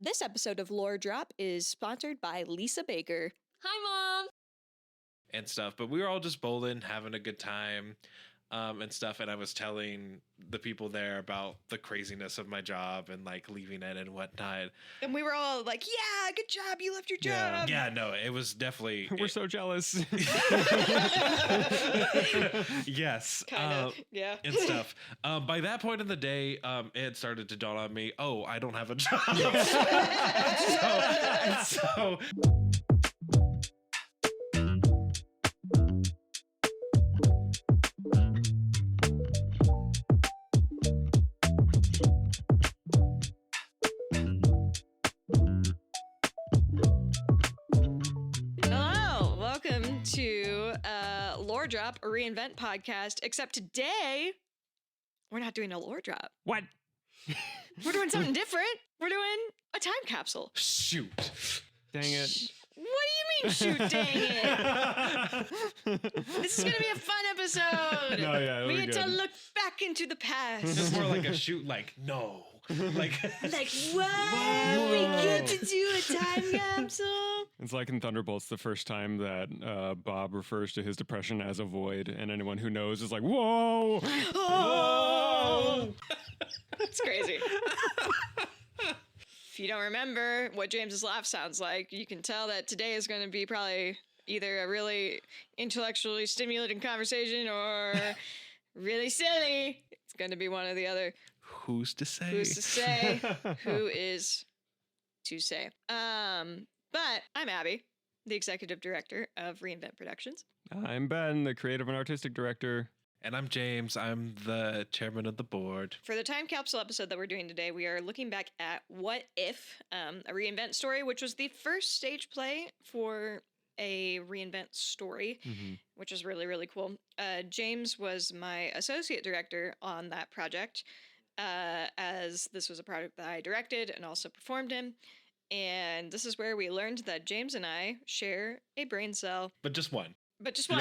This episode of Lore Drop is sponsored by Lisa Baker. Hi, Mom! And stuff, but we were all just bowling, having a good time, and stuff. And I was telling the people there about the craziness of my job and like leaving it and whatnot. And we were all like, yeah, good job. You left your job. Yeah, no, it was definitely. We're so jealous. Yes. Kind of. Yeah. And stuff. By that point in the day, it had started to dawn on me, oh, I don't have a job. so Hello, welcome to Lore Drop, a reinvent podcast. Except today, we're not doing a lore drop. What? We're doing something different. We're doing a time capsule. shoot. Dang it. What do you mean, shoot, dang it? This is going to be a fun episode. No, yeah, it'll we be get to good. look back into the past. It's more like a shoot, like, no. Like, Like, what? We get to do a time capsule? It's like in Thunderbolts, the first time that Bob refers to his depression as a void, and anyone who knows is like, whoa! Oh! It's crazy. If you don't remember what James's laugh sounds like, you can tell that today is going to be probably either a really intellectually stimulating conversation or really silly. It's going to be one or the other. who's to say? Who's to say? Who is to say? But I'm Abby, the executive director of Reinvent Productions. I'm Ben, the creative and artistic director. And I'm James. I'm the chairman of the board. For the time capsule episode that we're doing today, we are looking back at What If, a reinvent story, which was the first stage play for a reinvent story, which is really, really cool. James was my associate director on that project, as this was a project that I directed and also performed in. And this is where we learned that James and I share a brain cell. But just one. But just one.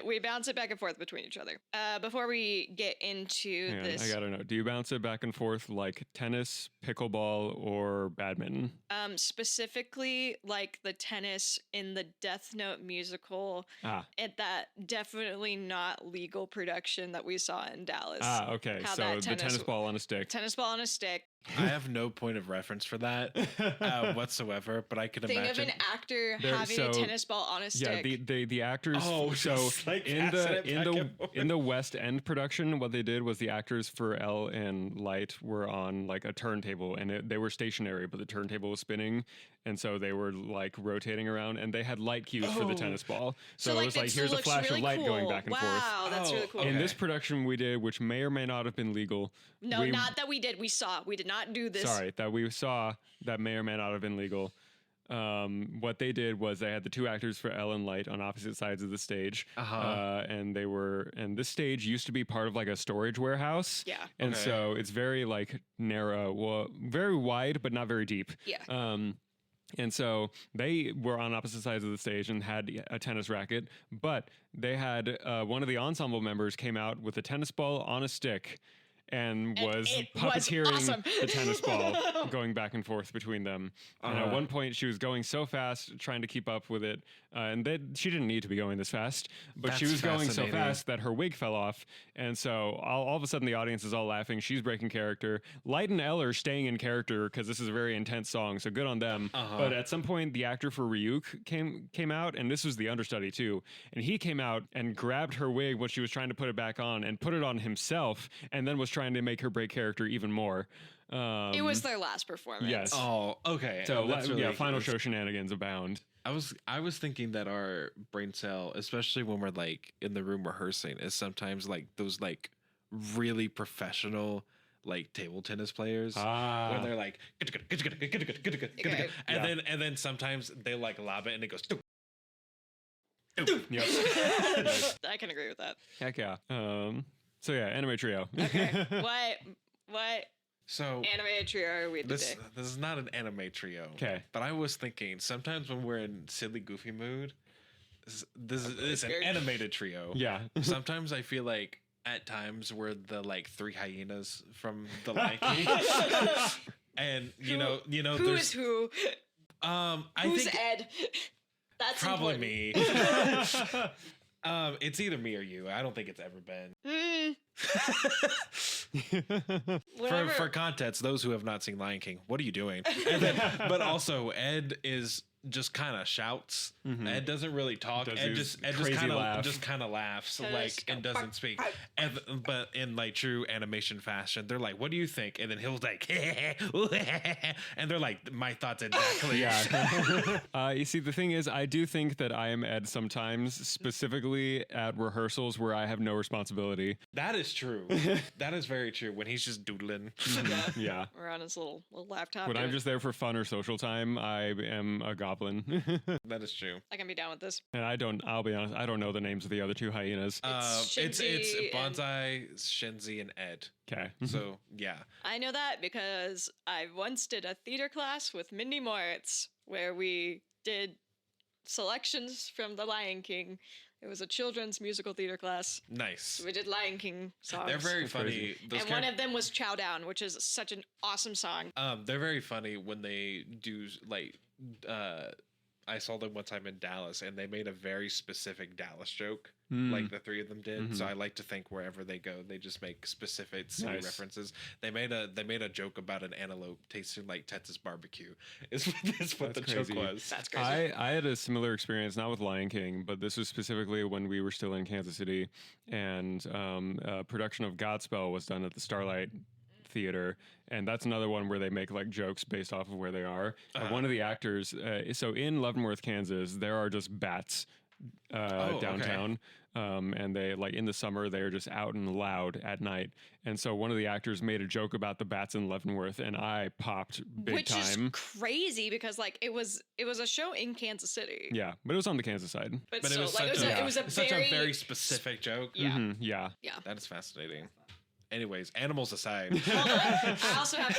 We bounce it back and forth between each other. Before we get into Hang on, this, I gotta know. Do you bounce it back and forth like tennis, pickleball, or badminton? specifically like the tennis in the Death Note musical, at that definitely not legal production that we saw in Dallas. Okay. How So that the tennis ball on a stick. Tennis ball on a stick. I have no point of reference for that whatsoever, but I can Think imagine. of an actor There- having so- a tennis ball on a stick. Yeah, the actors. Oh, so just like in passing the it in back the and forth. in the West End production, what they did was the actors for Elle and Light were on like a turntable, and they were stationary, but the turntable was spinning, and so they were like rotating around, and they had light cues for the tennis ball. So it was like, here's a looks flash really of light cool. going back and forth. Wow, that's really Oh, cool. okay. In this production we did, which may or may not have been legal. No, not that we did. We saw. We did not do this. Sorry, that we saw that may or may not have been legal. What they did was they had the two actors for Elle and Light on opposite sides of the stage, and this stage used to be part of like a storage warehouse. Yeah. And Okay. so it's very like narrow, well, very wide, but not very deep. Yeah. And so they were on opposite sides of the stage and had a tennis racket, but they had one of the ensemble members came out with a tennis ball on a stick and was it was puppeteering awesome. the tennis ball, going back and forth between them. And at one point, she was going so fast, trying to keep up with it, and she didn't need to be going this fast, but she That's was going so fascinating. fast that her wig fell off, and so all of a sudden the audience is all laughing. She's breaking character. Light and Elle are staying in character because this is a very intense song, so good on them. But at some point, the actor for Ryuk came out, and this was the understudy too, and he came out and grabbed her wig when she was trying to put it back on and put it on himself, and then was trying to make her break character even more. It was their last performance. Yes. Oh, okay. So That's really final good. show shenanigans abound. I was thinking that our brain cell, especially when we're like in the room rehearsing, is sometimes like those like really professional like table tennis players where they're like Okay. and then sometimes they like lob it and it goes Yep. I can agree with that. Heck yeah. So yeah, anime trio. Okay. What so animated trio are we this today? this is not an anime trio. 'Kay. But I was thinking sometimes when we're in silly goofy mood, this is an scared. animated trio. Yeah. Sometimes I feel like at times we're the like three hyenas from the Lion King. And you know, Who there's is who? I Who's think Ed? That's probably important. me. It's either me or you. I don't think it's ever been. For context, those who have not seen Lion King, what are you doing? And then, but also, Ed is just kind of shouts. Ed doesn't really talk. Ed just kind of laughs and doesn't speak. But in like true animation fashion, they're like, "What do you think?" And then he'll like, and they're like, "My thoughts exactly." Yeah. You see, the thing is, I do think that I am Ed sometimes, specifically at rehearsals where I have no responsibility. That is true. That is very true. When he's just doodling. Yeah. Or on his little laptop. When I'm just there for fun or social time, I am a goblin. That is true. I can be down with this. And I'll be honest, I don't know the names of the other two hyenas. It's Bonsai, Shenzi, and Ed. Okay. So, yeah. I know that because I once did a theater class with Mindy Moritz where we did selections from The Lion King. It was a children's musical theater class. Nice. So we did Lion King songs. They're very funny. And one of them was Chow Down, which is such an awesome song. They're very funny when they do like I saw them one time in Dallas and they made a very specific Dallas joke. Like the three of them did. So I like to think wherever they go, they just make specific city references. They made a joke about an antelope tasting like Texas barbecue. Is what the joke was. That's crazy. I had a similar experience, not with Lion King, but this was specifically when we were still in Kansas City, and a production of Godspell was done at the Starlight Theater, and that's another one where they make like jokes based off of where they are. One of the actors, so in Leavenworth, Kansas, there are just bats downtown. And they like in the summer they're just out and loud at night, and so one of the actors made a joke about the bats in Leavenworth, and I popped big time. Which is crazy because like it was a show in Kansas City. Yeah, but it was on the Kansas side. But it so, was like, such it was a such a very specific joke. Yeah. Yeah. That is fascinating. Anyways, animals aside. I also have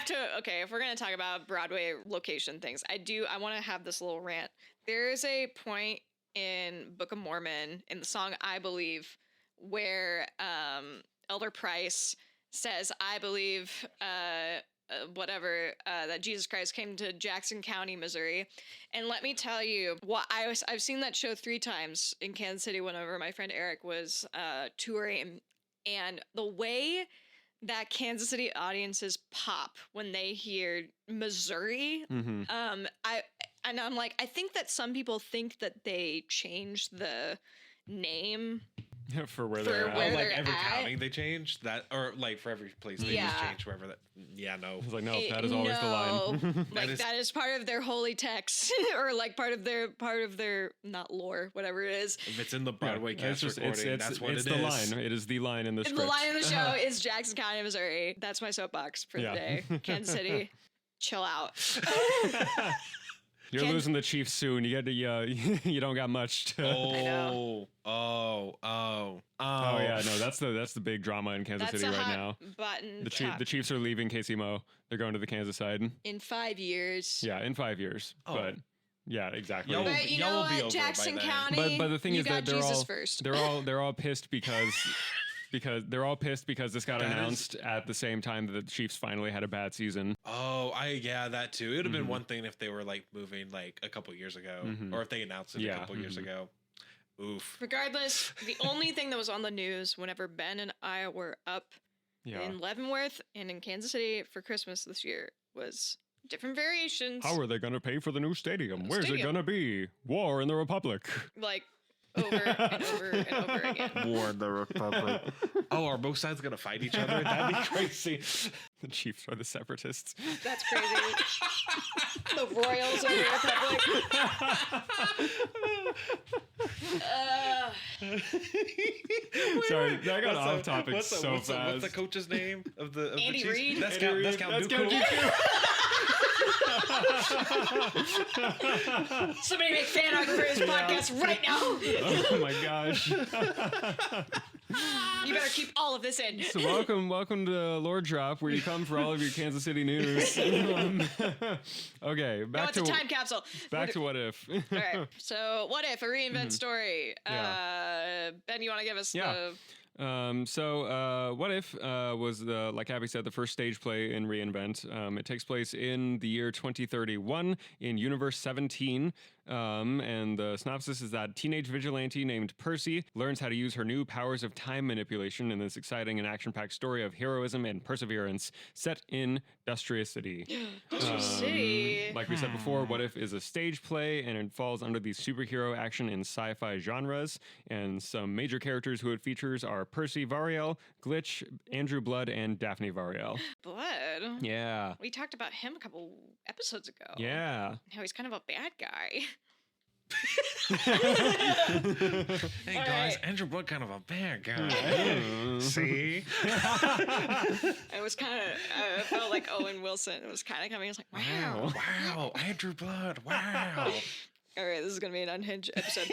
to okay, if we're gonna talk about Broadway location things, I want to have this little rant. There is a point in Book of Mormon in the song I Believe where Elder Price says, I believe that Jesus Christ came to Jackson County, Missouri. And let me tell you, I've seen that show 3 times in Kansas City whenever my friend Eric was touring, and the way that Kansas City audiences pop when they hear Missouri, I'm like, I think that some people think that they changed the name for where they're at. Like every county they change that, or like for every place they just change wherever that. Yeah, no. It's like, no, that is always the line. Like that is part of their holy text, or like part of their not lore, whatever it is. If it's in the Broadway cast recording, that's what it's it is. The line. It is the line in the script. The line in the show is Jackson County, Missouri. That's my soapbox for the day. Kansas City, chill out. You're losing the Chiefs soon. You get to you don't got much to. Oh yeah, no, that's the big drama in Kansas City right now. Button. The Chiefs are leaving Casey Mo. They're going to the Kansas side in 5 years. Yeah, in 5 years. But yeah, exactly. But you know what, Jackson County. But the thing is that they're all pissed because this got announced at the same time that the Chiefs finally had a bad season. That too. It would have been one thing if they were like moving like a couple years ago, or if they announced it a couple years ago. Oof. Regardless, the only thing that was on the news whenever Ben and I were up in Leavenworth and in Kansas City for Christmas this year was different variations. How are they going to pay for the new stadium? Where's it going to be? War in the Republic. Like, over and over and over again. War in the Republic. Are both sides going to fight each other? That'd be crazy. The Chiefs are the separatists. That's crazy. The Royals of the Republic. Sorry, I got off topic so fast. What's the coach's name of the Andy Chiefs? Reid? That's Count Dooku. Somebody make fan art for his podcast right now. Oh my gosh. You better keep all of this in. So welcome to Lord Drop, where you come for all of your Kansas City news. Okay, back to a time capsule. Back to What If. All right. So What If, a reinvent story. Ben, you want to give us the What If was, like Abby said, the first stage play in Reinvent. It takes place in the year 2031 in Universe 17. And the synopsis is that teenage vigilante named Percy learns how to use her new powers of time manipulation in this exciting and action-packed story of heroism and perseverance set in Dustria City. Like we said before, What If is a stage play, and it falls under the superhero action and sci-fi genres. And some major characters who it features are Percy Variel, Glitch, Andrew Blood, and Daphne Variel. Blood? Yeah. We talked about him a couple episodes ago. Yeah. How he's kind of a bad guy. Hey guys, Andrew Blood kind of a bad guy. See? It was kind of, I felt like Owen Wilson. It was kind of coming. I was like, wow. Wow, Andrew Blood, wow. All right, this is going to be an unhinged episode.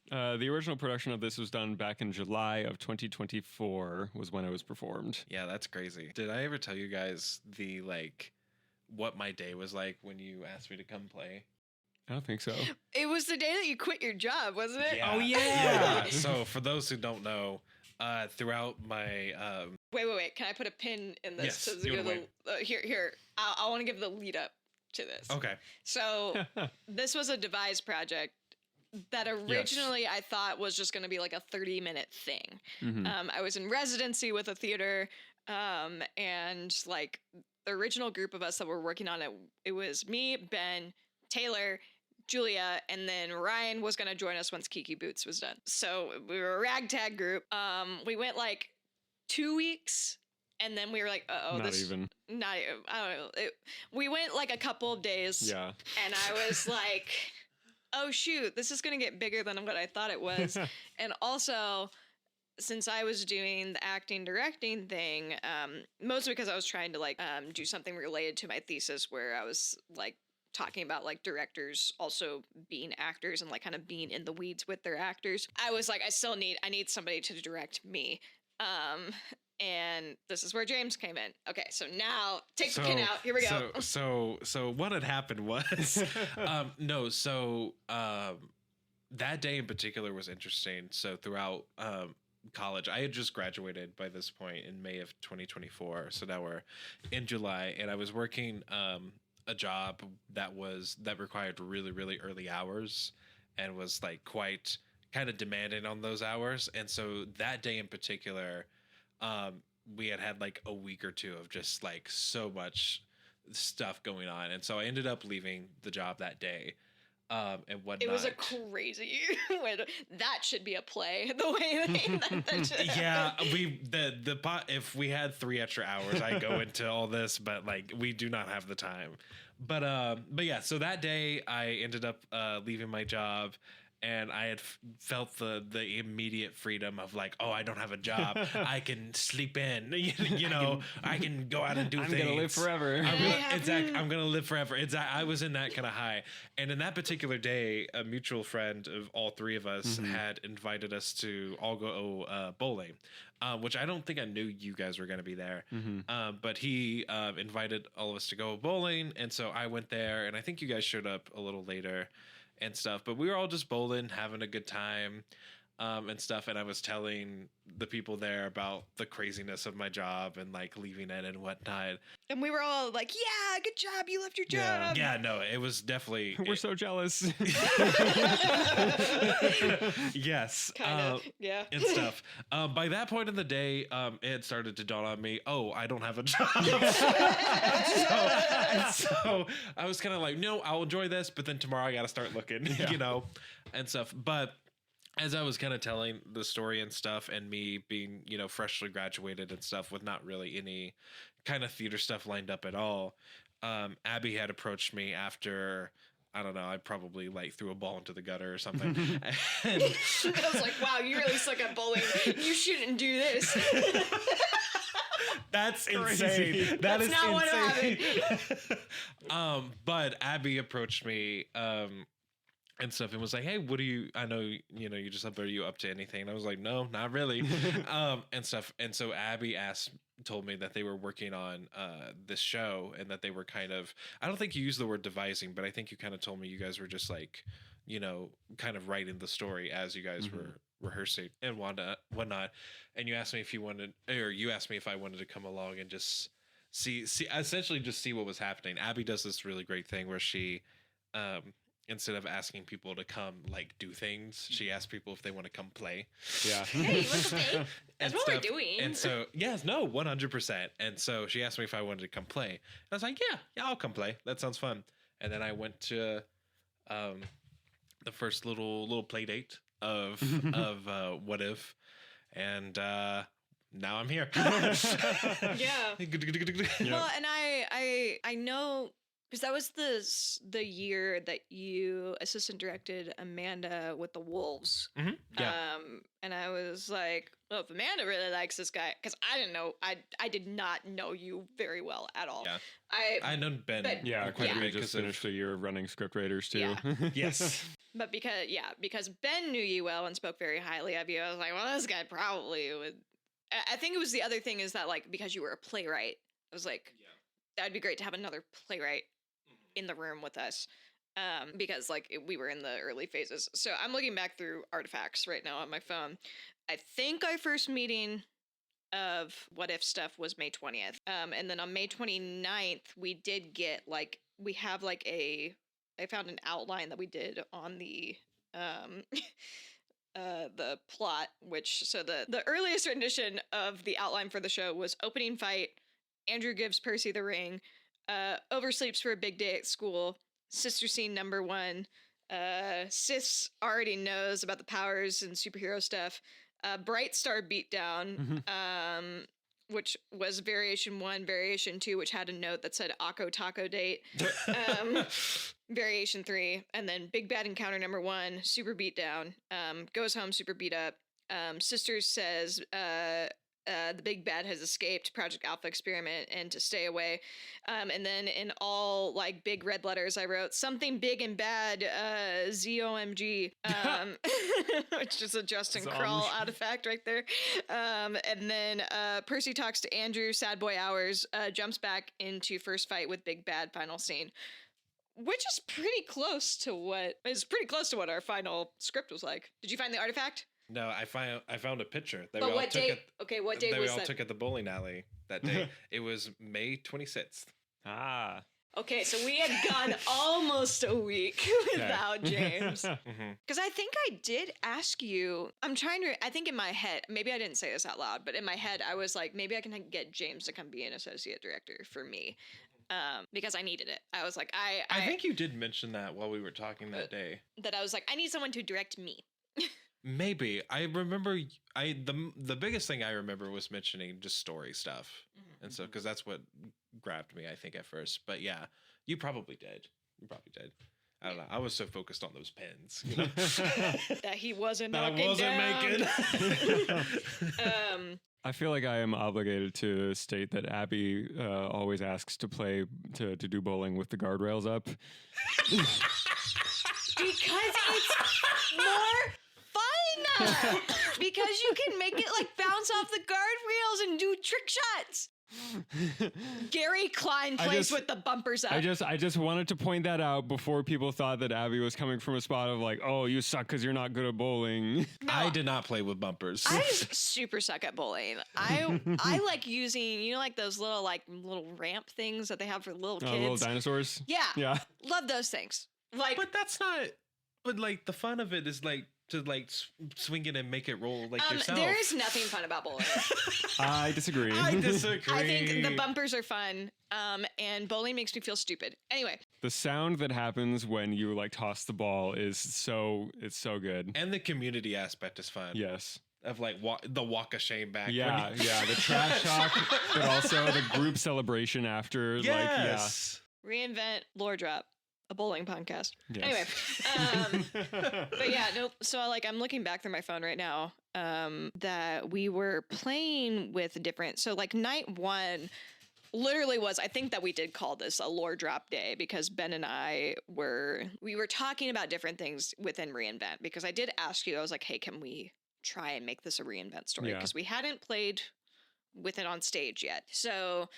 The original production of this was done back in July of 2024 was when it was performed. Yeah, that's crazy. Did I ever tell you guys the, like, what my day was like when you asked me to come play? I don't think so. It was the day that you quit your job, wasn't it? Yeah. Oh, yeah. So for those who don't know, throughout my... Wait. Can I put a pin in this? Yes, To you give wanna here. I want to give the lead up to this. Okay. So this was a devised project that originally I thought was just going to be like a 30-minute thing. Mm-hmm. I was in residency with a theater, and like the original group of us that were working on it, it was me, Ben, Taylor, Julia, and then Ryan was going to join us once Kiki Boots was done. So we were a ragtag group. We went like 2 weeks, and then we were like, I don't know. We went like a couple of days. Yeah. And I was like, oh shoot, this is going to get bigger than what I thought it was. And also, since I was doing the acting directing thing, mostly because I was trying to like do something related to my thesis where I was like talking about like directors also being actors and like kind of being in the weeds with their actors. I was like, I need somebody to direct me. And this is where James came in. Okay, so now take the pin out. Here we go. So what had happened was, that day in particular was interesting. So throughout college, I had just graduated by this point in May of 2024. So now we're in July, and I was working a job that required really, really early hours and was like quite kind of demanding on those hours. And so that day in particular, we had like a week or two of just like so much stuff going on. And so I ended up leaving the job that day. And whatnot. It was a crazy. That should be a play. The way that should yeah, if we had 3 extra hours, I'd go into all this, but like we do not have the time. But yeah. So that day, I ended up leaving my job. And I had felt the immediate freedom of like, oh, I don't have a job. I can sleep in, I can go out and do things. I'm going to live forever. I'm going to live forever. I was in that kind of high. And in that particular day, a mutual friend of all three of us had invited us to all go bowling, which I don't think I knew you guys were going to be there. But he invited all of us to go bowling. And so I went there, and I think you guys showed up a little later and stuff, but we were all just bowling, having a good time, and stuff. And I was telling the people there about the craziness of my job and like leaving it and whatnot. And we were all like, yeah, good job. You left your job. Yeah, no, it was definitely. We're so jealous. Yes. Kind of. Yeah. And stuff. By that point in the day, it had started to dawn on me, oh, I don't have a job. so I was kind of like, no, I'll enjoy this, but then tomorrow I got to start looking, and stuff. But as I was kind of telling the story and stuff, and me being, freshly graduated and stuff with not really any kind of theater stuff lined up at all, Abby had approached me after, I don't know, I probably like threw a ball into the gutter or something. And I was like, wow, you really suck at bowling. You shouldn't do this. That's insane. That's not insane. What happened. But Abby approached me, and stuff, and was like, hey, I know, you just up there, are you up to anything? And I was like, no, not really. And stuff. And so Abby told me that they were working on this show, and that they were kind of, I don't think you used the word devising, but I think you kind of told me you guys were just like, kind of writing the story as you guys were rehearsing and whatnot, and you asked me if you asked me if I wanted to come along and just see essentially just see what was happening. Abby does this really great thing where she instead of asking people to come like do things, she asks people if they want to come play. Yeah. Hey, what's the thing? That's what we're doing. And so, yes, no, 100%. And so she asked me if I wanted to come play. And I was like, yeah, I'll come play. That sounds fun. And then I went to the first little play date of What If, and now I'm here. Yeah. Well, and I know. Because that was the year that you assistant directed Amanda with the Wolves. Mm-hmm. Yeah. And I was like, well, if Amanda really likes this guy, because I didn't know, I did not know you very well at all. Yeah. I know Ben. Quite a bit. Just finished a year of running script writers too. Yeah. Yes. But because Ben knew you well and spoke very highly of you, I was like, well, this guy probably would. I think it was the other thing is that like because you were a playwright, I was like, that'd be great to have another playwright in the room with us, because like we were in the early phases. So I'm looking back through artifacts right now on my phone. I think our first meeting of What If stuff was May 20th. And then on May 29th, we did get like, we have like I found an outline that we did on the plot, so the earliest rendition of the outline for the show was opening fight, Andrew gives Percy the ring, oversleeps for a big day at school, sister scene number 1, Sis already knows about the powers and superhero stuff, Bright Star Beatdown, which was variation 1, variation 2, which had a note that said Akko Taco Date, variation 3, and then Big Bad Encounter number 1, super beatdown, goes home super beat up, Sisters says the big bad has escaped, Project Alpha experiment, and to stay away. And then in all like big red letters, I wrote something big and bad, ZOMG, which is a Justin Krull artifact right there. And then Percy talks to Andrew, sad boy hours, jumps back into first fight with big bad, final scene. Which is pretty close to what our final script was like. Did you find the artifact? No, I found a picture that but we all what took day? What day was we all that? took at the bowling alley that day. It was May 26th. Ah. Okay, so we had gone almost a week without James. Because I think I did ask you, I think in my head, maybe I didn't say this out loud, but in my head, I was like, maybe I can get James to come be an associate director for me. Because I needed it. I was like, I think you did mention that while we were talking that day. That I was like, I need someone to direct me. Maybe. I remember the biggest thing I remember was mentioning just story stuff. And so, because that's what grabbed me, I think, at first. But yeah, you probably did. I don't know. I was so focused on those pens, you know? That he wasn't that knocking I wasn't down. making. I feel like I am obligated to state that Abby always asks to do bowling with the guardrails up. Because it's more fun. Because you can make it like bounce off the guardrails and do trick shots. Gary Klein plays with the bumpers up. I just wanted to point that out before people thought that Abby was coming from a spot of like, oh, you suck because you're not good at bowling. No, I did not play with bumpers. I super suck at bowling. I like using, like those little ramp things that they have for little kids. Little dinosaurs. Yeah. Love those things. Like, but that's not. But like the fun of it is like to like swing it and make it roll like yourself. There is nothing fun about bowling. I disagree. I think the bumpers are fun, and bowling makes me feel stupid. Anyway, the sound that happens when you like toss the ball is so good, and the community aspect is fun. Yes. Of like the walk of shame back. Yeah, the trash talk, but also the group celebration after. Yes. Reinvent Lore Drop. A bowling podcast. Yes. Anyway, but yeah, no. So like, I'm looking back through my phone right now. That we were playing with different. So like, night 1 literally was. I think that we did call this a lore drop day because Ben and I were talking about different things within Reinvent. Because I did ask you, I was like, hey, can we try and make this a Reinvent story? Because we hadn't played with it on stage yet. So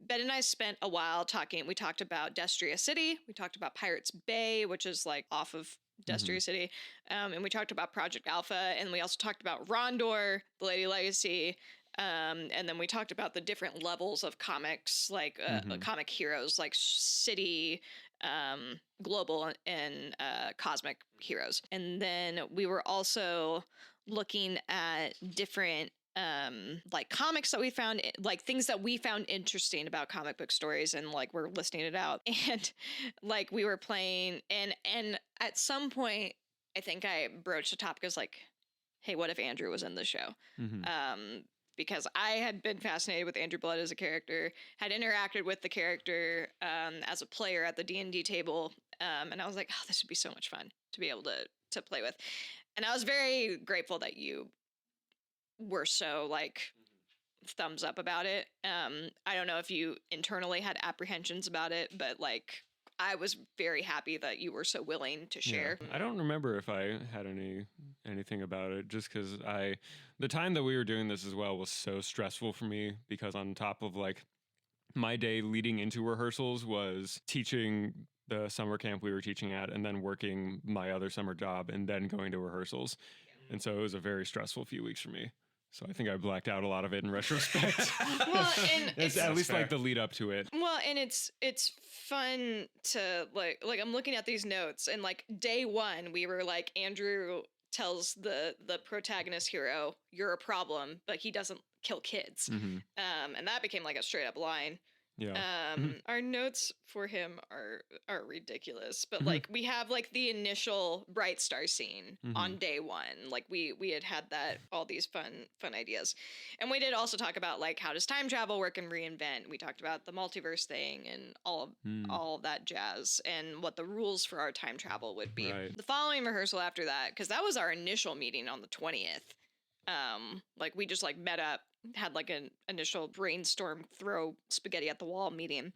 Ben and I spent a while talking. We talked about Destria City. We talked about Pirates Bay, which is like off of Destry City. And we talked about Project Alpha, and we also talked about Rondor, the Lady Legacy. And then we talked about the different levels of comics, like comic heroes, like city, global, and cosmic heroes. And then we were also looking at different like comics that we found, like things that we found interesting about comic book stories, and like we're listing it out. And like we were playing, and at some point I think I broached the topic as like, hey, what if Andrew was in the show? Because I had been fascinated with Andrew Blood as a character, had interacted with the character as a player at the D&D table, and I was like, oh, this would be so much fun to be able to play with. And I was very grateful that you were so like thumbs up about it. I don't know if you internally had apprehensions about it, but like I was very happy that you were so willing to share. I don't remember if I had anything about it, just because the time that we were doing this as well was so stressful for me, because on top of like my day leading into rehearsals was teaching the summer camp we were teaching at, and then working my other summer job, and then going to rehearsals. And so it was a very stressful few weeks for me. So I think I blacked out a lot of it in retrospect. Well, and it's at least fair. Like the lead up to it. Well, and it's fun to like I'm looking at these notes, and like day one we were like, Andrew tells the protagonist hero, you're a problem, but he doesn't kill kids. And that became like a straight up line. Yeah. Our notes for him are ridiculous, but like we have like the initial Bright Star scene on day one. Like we had that, all these fun ideas. And we did also talk about like, how does time travel work in Reinvent? We talked about the multiverse thing and all of that jazz, and what the rules for our time travel would be. Right. The following rehearsal after that, because that was our initial meeting on the 20th. Like we just like met up, had like an initial brainstorm, throw spaghetti at the wall meeting.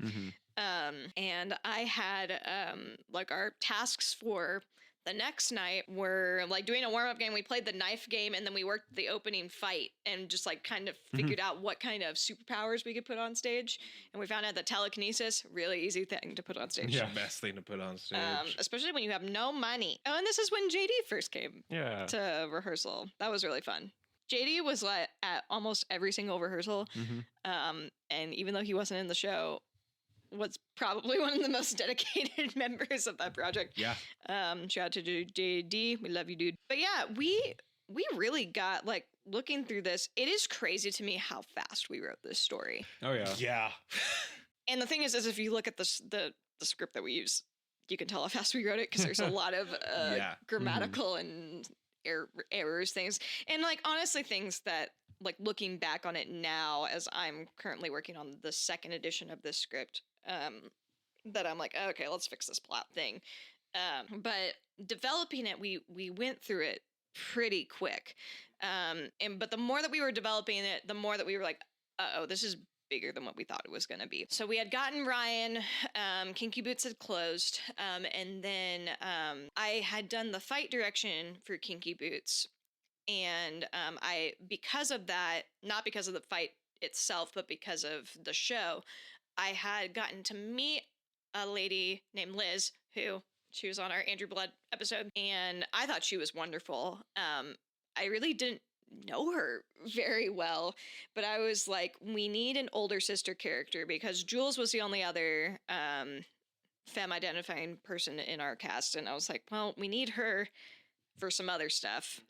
And I had like our tasks for the next night were like doing a warm-up game. We played the knife game, and then we worked the opening fight and just like kind of figured out what kind of superpowers we could put on stage. And we found out that telekinesis, really easy thing to put on stage. Yeah, best thing to put on stage. Especially when you have no money. Oh, and this is when JD first came to rehearsal. That was really fun. JD was like at almost every single rehearsal. And even though he wasn't in the show, was probably one of the most dedicated members of that project. Yeah. Shout out to JD. We love you, dude. But yeah, we really got like looking through this. It is crazy to me how fast we wrote this story. Oh yeah. Yeah. And the thing is if you look at the script that we use, you can tell how fast we wrote it, because there's a lot of grammatical and errors, things, and like honestly things that like looking back on it now, as I'm currently working on the second edition of this script, that I'm like, okay, let's fix this plot thing. But developing it, we went through it pretty quick. But the more that we were developing it, the more that we were like, this is bigger than what we thought it was going to be. So we had gotten Ryan, Kinky Boots had closed, and then I had done the fight direction for Kinky Boots, and I, because of that, not because of the fight itself, but because of the show, I had gotten to meet a lady named Liz, who she was on our Andrew Blood episode, and I thought she was wonderful. I really didn't know her very well, but I was like, we need an older sister character, because Jules was the only other femme identifying person in our cast, and I was like, well, we need her for some other stuff.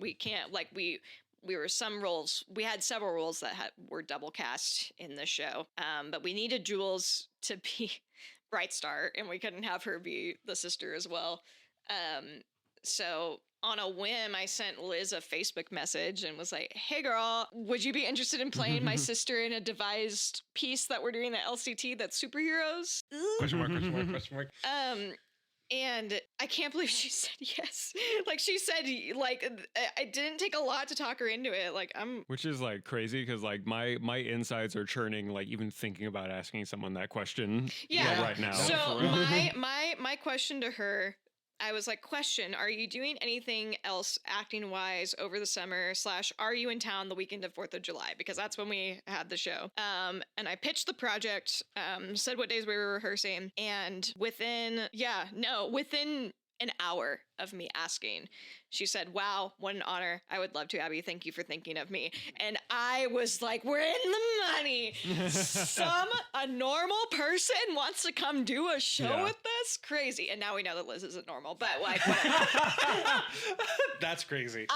We can't, like, we were some roles, we had several roles that were double cast in the show, but we needed Jules to be Bright Star, and we couldn't have her be the sister as well. So on a whim, I sent Liz a Facebook message and was like, hey girl, would you be interested in playing my sister in a devised piece that we're doing at LCT that's superheroes? Question mark. And I can't believe she said yes. Like, she said, like, I didn't take a lot to talk her into it. Like, which is like crazy, because like my insides are churning, like even thinking about asking someone that question. Yeah. Right now. So my question to her, I was like, question, are you doing anything else acting wise over the summer / are you in town the weekend of 4th of July? Because that's when we had the show. And I pitched the project, said what days we were rehearsing, and within an hour of me asking. She said, wow, what an honor. I would love to, Abby. Thank you for thinking of me. And I was like, we're in the money. A normal person wants to come do a show with us? Crazy. And now we know that Liz isn't normal, but like, whatever. That's crazy.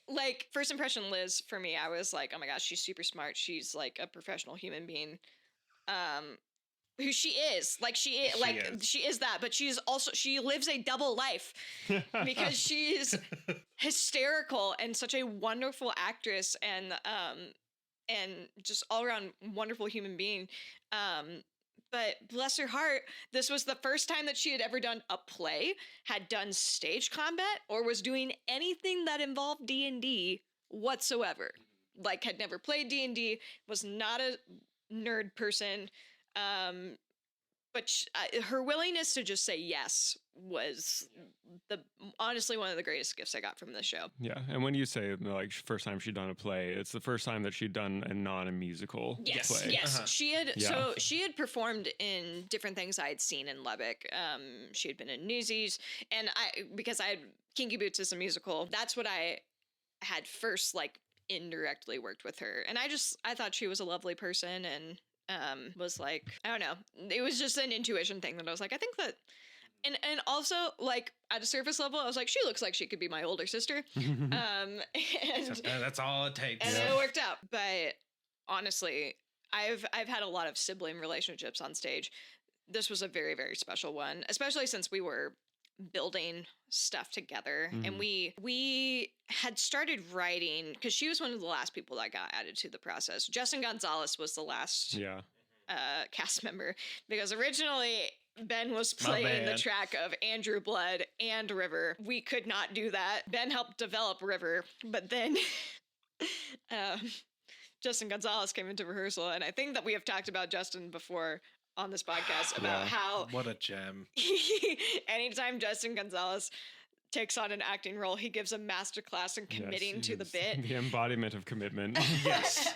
Like, first impression Liz, for me, I was like, oh my gosh, she's super smart. She's like a professional human being. Who she is. Like she is that, but she lives a double life because she's hysterical and such a wonderful actress and just all around wonderful human being. But bless her heart, this was the first time that she had ever done a play, had done stage combat, or was doing anything that involved D&D whatsoever. Like, had never played D&D, was not a nerd person. But her willingness to just say yes was honestly one of the greatest gifts I got from this show. Yeah, and when you say like first time she'd done a play, it's the first time that she'd done a musical play. Yes, she had performed in different things I had seen in Lubbock. She had been in Newsies, and because I had Kinky Boots as a musical, that's what I had first like indirectly worked with her, and I thought she was a lovely person and. Was like, I don't know. It was just an intuition thing that I was like, I think that, and also like at a surface level, I was like, she looks like she could be my older sister. And that's all it takes. And it worked out. But honestly, I've had a lot of sibling relationships on stage. This was a very, very special one, especially since we were building stuff together and we had started writing because she was one of the last people that got added to the process. Justin Gonzalez was the last cast member because originally Ben was playing the track of Andrew Blood and River. We could not do that. Ben helped develop River, but then Justin Gonzalez came into rehearsal, and I think that we have talked about Justin before on this podcast about how what a gem. Anytime Justin Gonzalez takes on an acting role, he gives a masterclass in committing to the bit. The embodiment of commitment. Yes.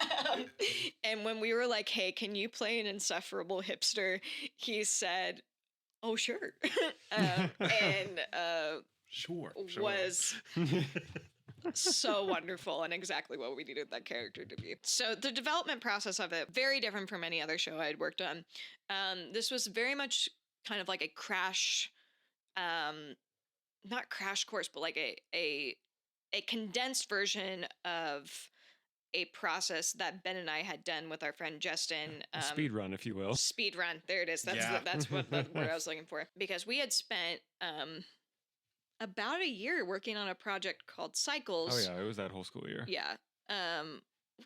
And when we were like, hey, can you play an insufferable hipster? He said, oh, sure. Sure. Was so wonderful and exactly what we needed that character to be. So the development process of it, very different from any other show I had worked on. This was very much kind of like a crash, not crash course, but like a condensed version of a process that Ben and I had done with our friend Justin. Speed run, if you will. Speed run. There it is. That's what the word I was looking for. Because we had spent about a year working on a project called Cycles. Oh yeah, it was that whole school year. Yeah.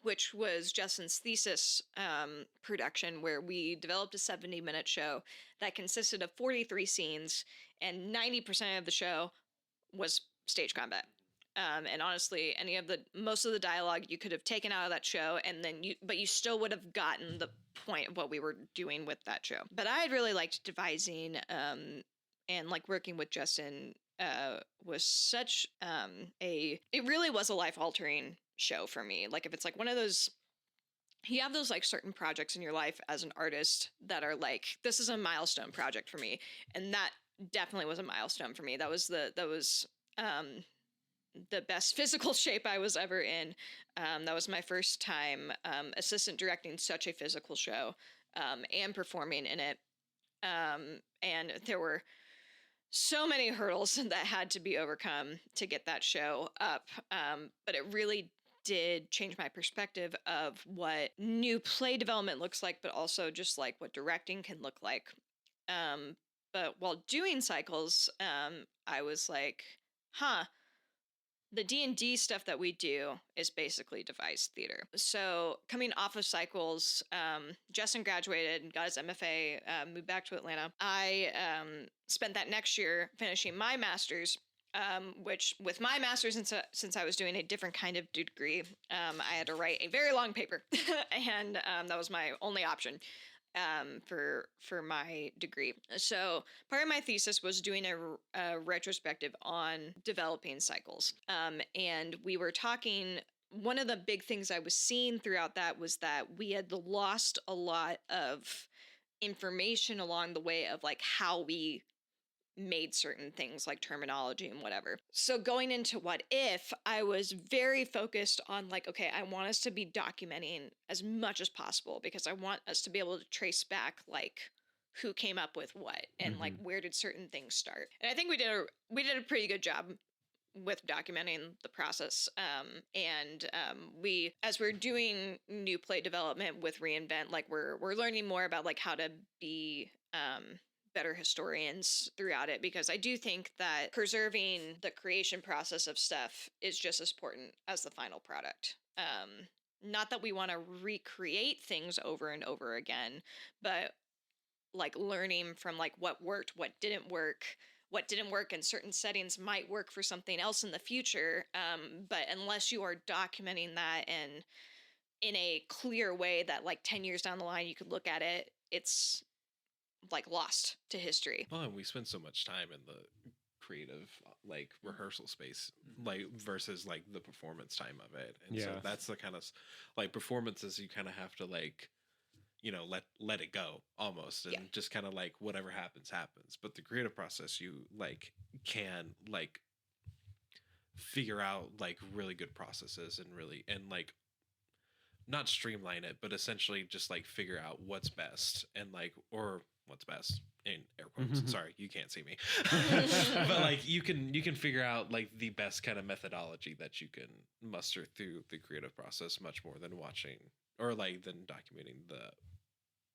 Which was Justin's thesis production, where we developed a 70-minute show that consisted of 43 scenes, and 90% of the show was stage combat. And honestly, most of the dialogue you could have taken out of that show, but you still would have gotten the point of what we were doing with that show. But I had really liked devising and like working with Justin. Was such it really was a life-altering show for me. Like if it's like one of those, you have those like certain projects in your life as an artist that are like, this is a milestone project for me, and that definitely was a milestone for me. That was the best physical shape I was ever in. That was my first time assistant directing such a physical show and performing in it. And there were so many hurdles that had to be overcome to get that show up. But it really did change my perspective of what new play development looks like, but also just like what directing can look like. But while doing Cycles, I was like, the D&D stuff that we do is basically devised theater. So coming off of Cycles, Justin graduated and got his MFA, moved back to Atlanta. I spent that next year finishing my master's, which with my master's, since I was doing a different kind of degree, I had to write a very long paper, and that was my only option for my degree. So part of my thesis was doing a retrospective on developing Cycles. And we were talking, one of the big things I was seeing throughout that was that we had lost a lot of information along the way of like how we made certain things like terminology and whatever. So going into What If, I was very focused on like, okay, I want us to be documenting as much as possible because I want us to be able to trace back like who came up with what and like where did certain things start. And I think we did a pretty good job with documenting the process. We, as we're doing new play development with Reinvent, like we're learning more about like how to be better historians throughout it, because I do think that preserving the creation process of stuff is just as important as the final product. Not that we want to recreate things over and over again, but like learning from like what worked, what didn't work in certain settings might work for something else in the future. But unless you are documenting that and in a clear way that like 10 years down the line you could look at it, it's like lost to history. Oh, and we spend so much time in the creative like rehearsal space, like versus like the performance time of it. And so that's the kind of like performances you kind of have to like, you know, let it go almost, and just kind of like whatever happens. But the creative process, you like can like figure out like really good processes and really, and like not streamline it, but essentially just like figure out what's best and like, or what's best in air quotes. Sorry, you can't see me. But like you can figure out like the best kind of methodology that you can muster through the creative process much more than watching or like than documenting the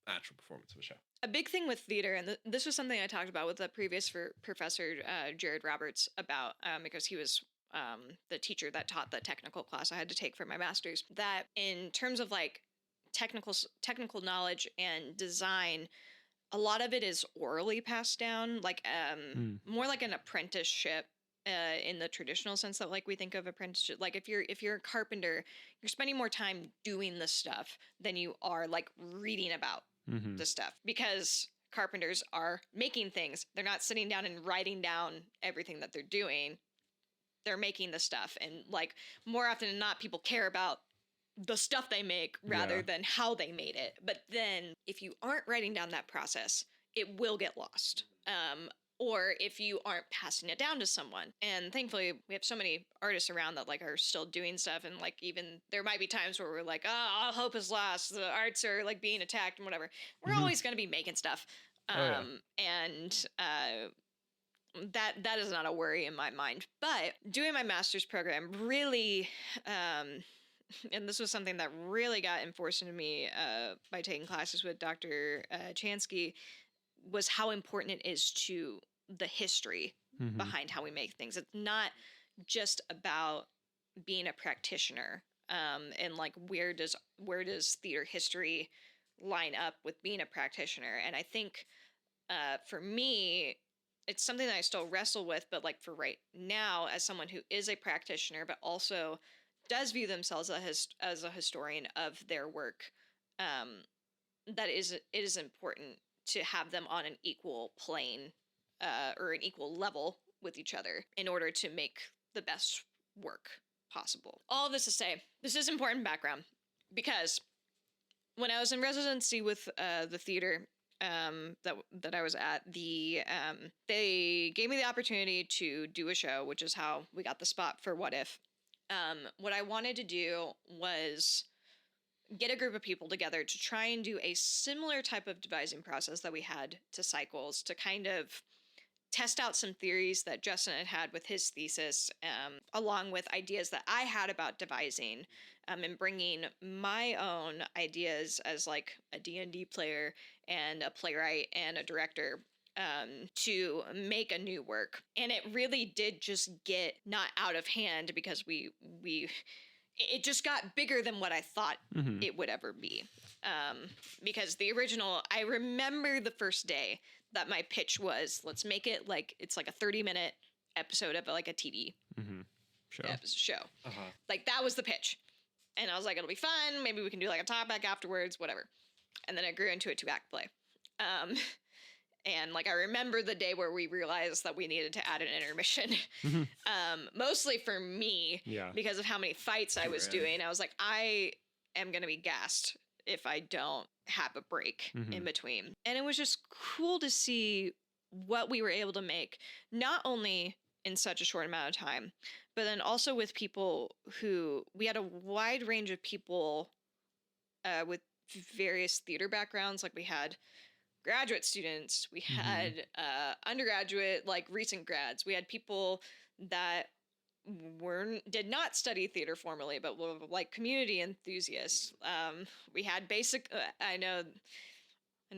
actual performance of a show. A big thing with theater, and this was something I talked about with the previous professor, Jared Roberts, about because he was the teacher that taught the technical class I had to take for my master's, that in terms of like technical knowledge and design, a lot of it is orally passed down, like more like an apprenticeship in the traditional sense that like we think of apprenticeship. Like if you're a carpenter, you're spending more time doing the stuff than you are like reading about the stuff, because carpenters are making things. They're not sitting down and writing down everything that they're doing. They're making the stuff, and like more often than not, people care about the stuff they make rather than how they made it. But then if you aren't writing down that process, it will get lost. Or if you aren't passing it down to someone. And thankfully we have so many artists around that like are still doing stuff. And like, even there might be times where we're like, oh, all hope is lost. The arts are like being attacked and whatever. We're always going to be making stuff. And that is not a worry in my mind. But doing my master's program really, and this was something that really got enforced into me by taking classes with Dr. Chansky, was how important it is to the history behind how we make things. It's not just about being a practitioner, and like where does theater history line up with being a practitioner. And I think for me, it's something that I still wrestle with, but like for right now, as someone who is a practitioner, but also does view themselves as a historian of their work, it is important to have them on an equal plane or an equal level with each other in order to make the best work possible. All of this to say, this is important background, because when I was in residency with the theater that I was at, they gave me the opportunity to do a show, which is how we got the spot for What If. What I wanted to do was get a group of people together to try and do a similar type of devising process that we had to Cycles, to kind of test out some theories that Justin had with his thesis, along with ideas that I had about devising, and bringing my own ideas as like a D&D player and a playwright and a director to make a new work. And it really did just get not out of hand, because it just got bigger than what I thought it would ever be. Because the original, I remember the first day that my pitch was, let's make it like, it's like a 30-minute episode of like a TV show. Like that was the pitch. And I was like, it'll be fun. Maybe we can do like a talkback afterwards, whatever. And then it grew into a 2-act play. And like, I remember the day where we realized that we needed to add an intermission, mostly for me, because of how many fights I was doing. I was like, I am going to be gassed if I don't have a break in between. And it was just cool to see what we were able to make, not only in such a short amount of time, but then also with people who we had a wide range of people with various theater backgrounds. Like we had graduate students, we had undergraduate, like recent grads, we had people that did not study theater formally, but were like community enthusiasts. We had basic. I know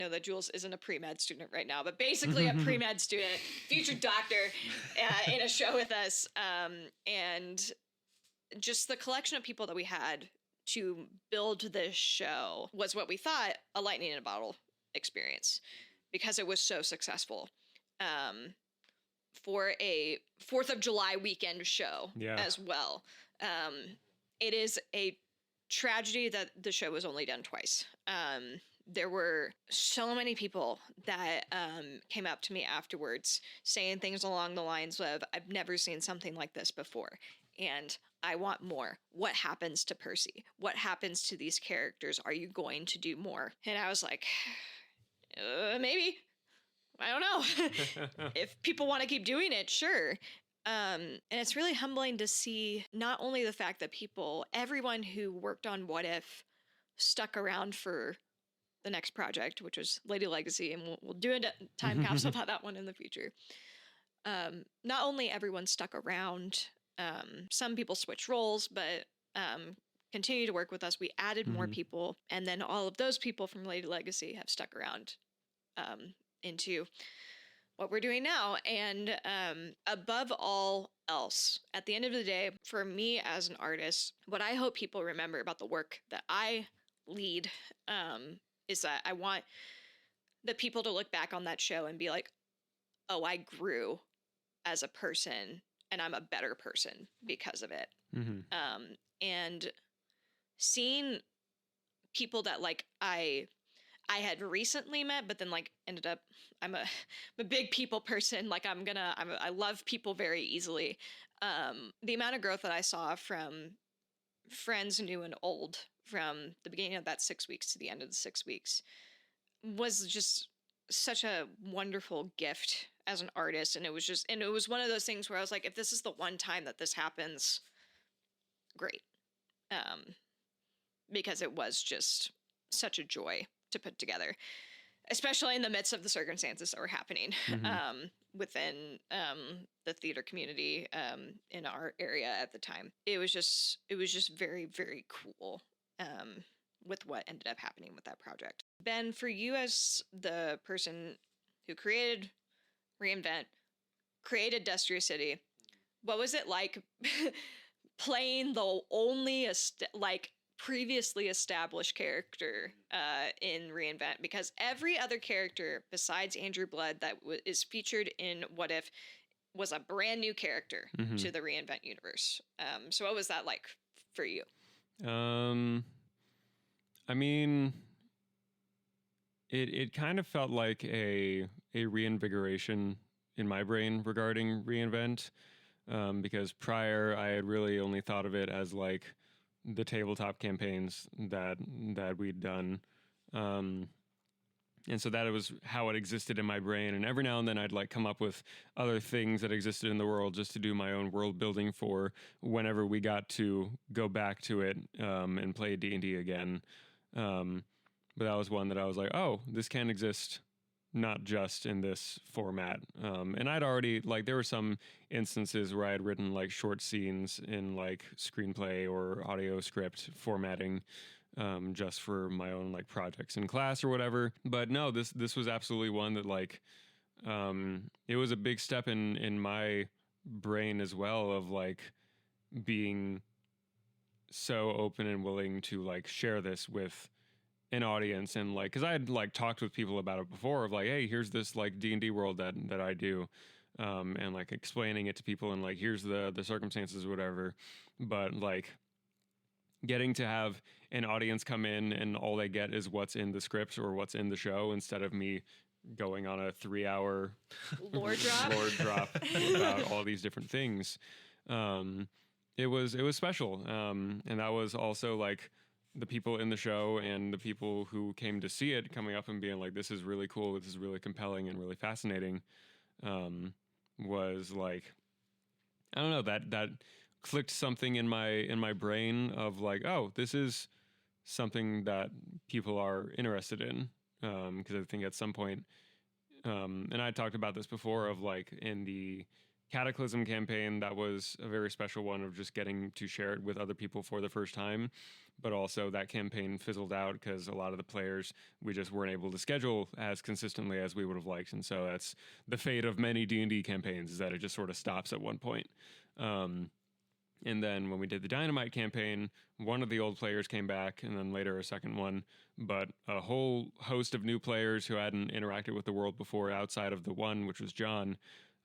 that Jules isn't a pre-med student right now, but basically a pre-med student, future doctor, in a show with us, and just the collection of people that we had to build this show was what we thought a lightning in a bottle experience, because it was so successful. For a 4th of July weekend show as well. It is a tragedy that the show was only done twice. There were so many people that came up to me afterwards saying things along the lines of, I've never seen something like this before, and I want more. What happens to Percy? What happens to these characters? Are you going to do more? And I was like, maybe. I don't know. If people want to keep doing it, sure. And it's really humbling to see not only the fact that everyone who worked on What If stuck around for the next project, which was Lady Legacy, and we'll do a time capsule about that one in the future. Not only everyone stuck around, some people switched roles, but continue to work with us. We added more people, and then all of those people from Lady Legacy have stuck around into what we're doing now. And above all else, at the end of the day, for me as an artist, what I hope people remember about the work that I lead is that I want the people to look back on that show and be like, oh, I grew as a person and I'm a better person because of it. And seeing people that like I had recently met, but then like ended up, I'm a big people person. Like I love people very easily. The amount of growth that I saw from friends new and old from the beginning of that 6 weeks to the end of the 6 weeks was just such a wonderful gift as an artist. And it was one of those things where I was like, if this is the one time that this happens, great. Because it was just such a joy to put together, especially in the midst of the circumstances that were happening within the theater community in our area at the time. It was just very, very cool with what ended up happening with that project. Ben, for you as the person who created Reinvent, created Dustrious City, what was it like playing the only previously established character in Reinvent? Because every other character besides Andrew Blood that is featured in What If was a brand new character to the Reinvent universe. So what was that like for you? I mean, it kind of felt like a reinvigoration in my brain regarding Reinvent, because prior I had really only thought of it as like the tabletop campaigns that we'd done. And so that was how it existed in my brain. And every now and then I'd like come up with other things that existed in the world just to do my own world building for whenever we got to go back to it and play D&D again. But that was one that I was like, oh, this can exist not just in this format. And I'd already, like, there were some instances where I had written like short scenes in like screenplay or audio script formatting, just for my own like projects in class or whatever. But no, this was absolutely one that like, it was a big step in my brain as well, of like being so open and willing to like share this with an audience. And like, cause I had like talked with people about it before of like, hey, here's this like D&D world that I do. And like explaining it to people and like, here's the circumstances, whatever. But like getting to have an audience come in and all they get is what's in the script or what's in the show, instead of me going on a 3-hour lore drop about all these different things. It was special. And that was also like the people in the show and the people who came to see it coming up and being like, this is really cool, this is really compelling and really fascinating, was like, I don't know, that clicked something in my brain of like, oh, this is something that people are interested in, because I think at some point, and I talked about this before, of like in the Cataclysm campaign, that was a very special one of just getting to share it with other people for the first time. But also that campaign fizzled out because a lot of the players, we just weren't able to schedule as consistently as we would have liked. And so that's the fate of many D&D campaigns, is that it just sort of stops at one point. And then when we did the Dynamite campaign, one of the old players came back, and then later a second one, but a whole host of new players who hadn't interacted with the world before outside of the one, which was John.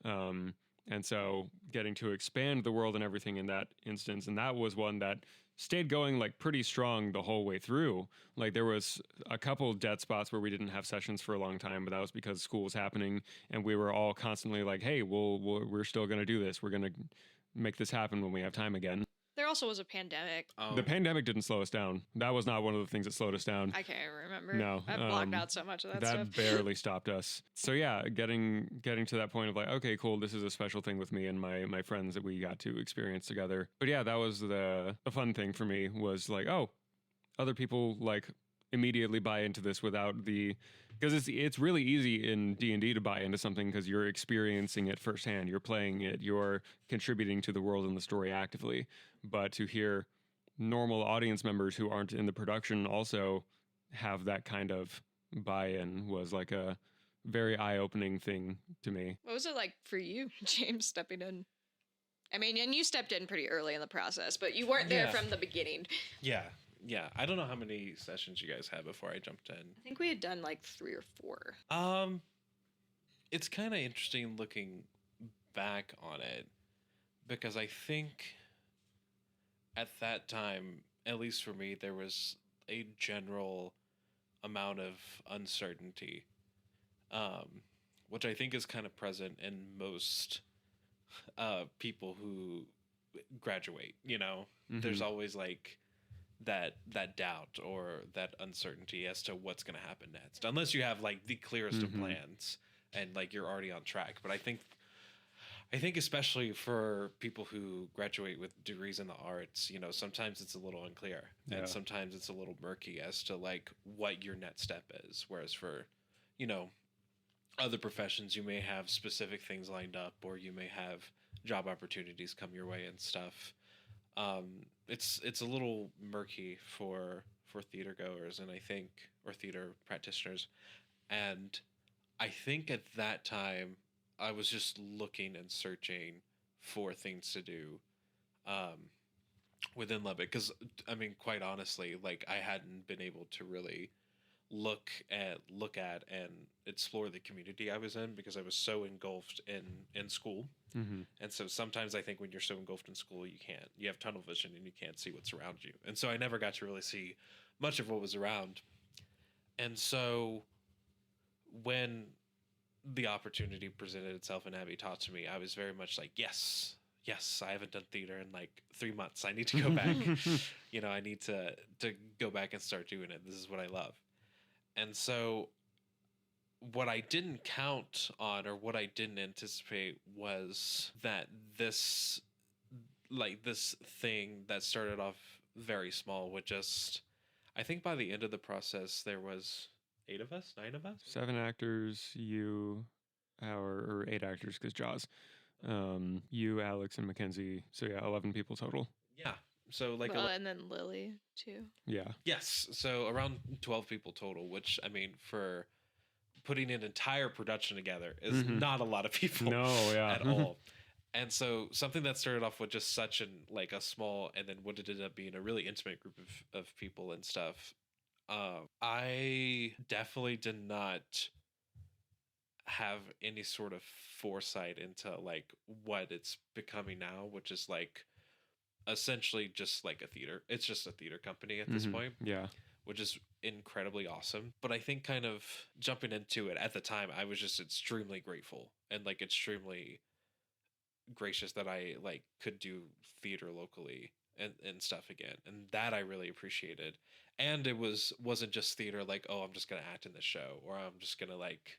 And so getting to expand the world and everything in that instance, and that was one that stayed going like pretty strong the whole way through. Like there was a couple dead spots where we didn't have sessions for a long time, but that was because school was happening, and we were all constantly like, hey, we're still going to do this. We're going to make this happen when we have time again. There also was a pandemic. The pandemic didn't slow us down. That was not one of the things that slowed us down. I can't remember. No, I blocked out so much of that stuff. That barely stopped us. So yeah, getting to that point of like, okay, cool, this is a special thing with me and my friends that we got to experience together. But yeah, that was the fun thing for me, was like, oh, other people like immediately buy into this without the, because it's really easy in D&D to buy into something because you're experiencing it firsthand, you're playing it, you're contributing to the world and the story actively. But to hear normal audience members who aren't in the production also have that kind of buy-in was like a very eye-opening thing to me. What was it like for you, James, stepping in? I mean, and you stepped in pretty early in the process, but you weren't there from the beginning. Yeah. I don't know how many sessions you guys had before I jumped in. I think we had done like 3 or 4. It's kind of interesting looking back on it, because I think at that time, at least for me, there was a general amount of uncertainty, which I think is kind of present in most people who graduate. You know, there's always like that doubt or that uncertainty as to what's going to happen next, unless you have like the clearest of plans and like you're already on track. But I think especially for people who graduate with degrees in the arts, you know, sometimes it's a little unclear and sometimes it's a little murky as to like what your next step is. Whereas for, you know, other professions, you may have specific things lined up, or you may have job opportunities come your way and stuff. It's a little murky for theater goers, and I think, or theater practitioners. And I think at that time I was just looking and searching for things to do within Lubbock, because I mean, quite honestly, like I hadn't been able to really look at and explore the community I was in, because I was so engulfed in school. And so sometimes I think when you're so engulfed in school, you have tunnel vision and you can't see what's around you. And so I never got to really see much of what was around. And so when the opportunity presented itself and Abby talked to me, I was very much like, yes, I haven't done theater in like 3 months. I need to go back. You know, I need to go back and start doing it. This is what I love. And so what I didn't count on, or what I didn't anticipate, was that this thing that started off very small would just, I think by the end of the process, there was 8 of us, 9 of us? 7 actors, you, or 8 actors, because Jaws. You, Alex, and Mackenzie. So yeah, 11 people total. Yeah. So like, and then Lily too. Yeah. Yes. So around 12 people total, which I mean, for putting an entire production together is not a lot of people. At all. And so something that started off with just such a small, and then what it ended up being a really intimate group of people and stuff. I definitely did not have any sort of foresight into like what it's becoming now, which is like essentially just like a theater. It's just a theater company at this point. Yeah. Which is incredibly awesome. But I think kind of jumping into it at the time, I was just extremely grateful and like extremely gracious that I like could do theater locally. and stuff again, and that I really appreciated. And it wasn't just theater, like, oh, I'm just gonna act in this show, or I'm just gonna like,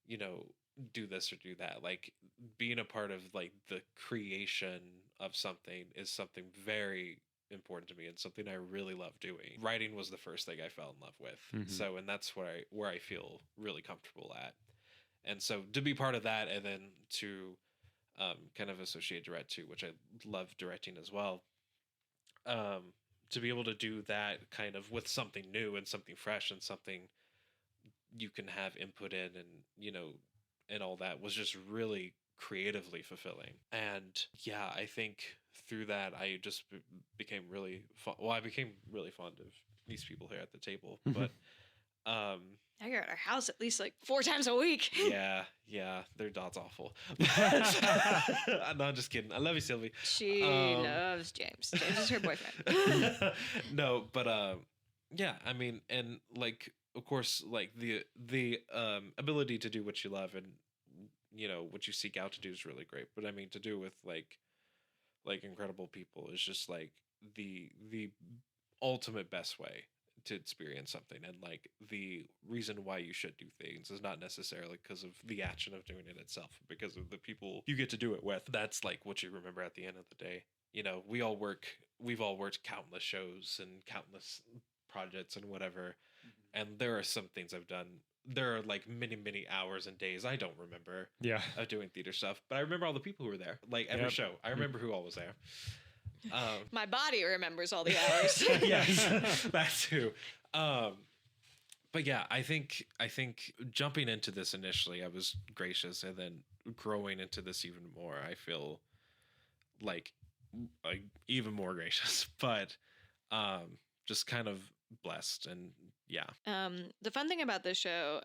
you know, do this or do that. Like being a part of like the creation of something is something very important to me and something I really love doing. Writing was the first thing I fell in love with. So, and that's where I feel really comfortable at. And so to be part of that, and then to kind of associate direct too, which I love directing as well. To be able to do that kind of with something new and something fresh and something you can have input in, and and all that was just really creatively fulfilling. And yeah, I think through that I just became really well, I became really fond of these people here at the table. But now you're at our house at least like 4 times a week. yeah, their dog's awful. No, I'm just kidding. I love you, Sylvie. She loves James. James is her boyfriend. No, but yeah, I mean, and like, of course, like the ability to do what you love and what you seek out to do is really great. But I mean, to do with like incredible people is just like the ultimate best way to experience something. And like the reason why you should do things is not necessarily because of the action of doing it itself, but because of the people you get to do it with. That's like what you remember at the end of the day. We've all worked countless shows and countless projects and whatever. And there are some things I've done. There are like many hours and days I don't remember of doing theater stuff, but I remember all the people who were there. Like every show, I remember who all was there. My body remembers all the hours. Yes, that too. But yeah, I think jumping into this initially, I was gracious, and then growing into this even more, I feel like even more gracious. But just kind of blessed, and yeah. The fun thing about this show,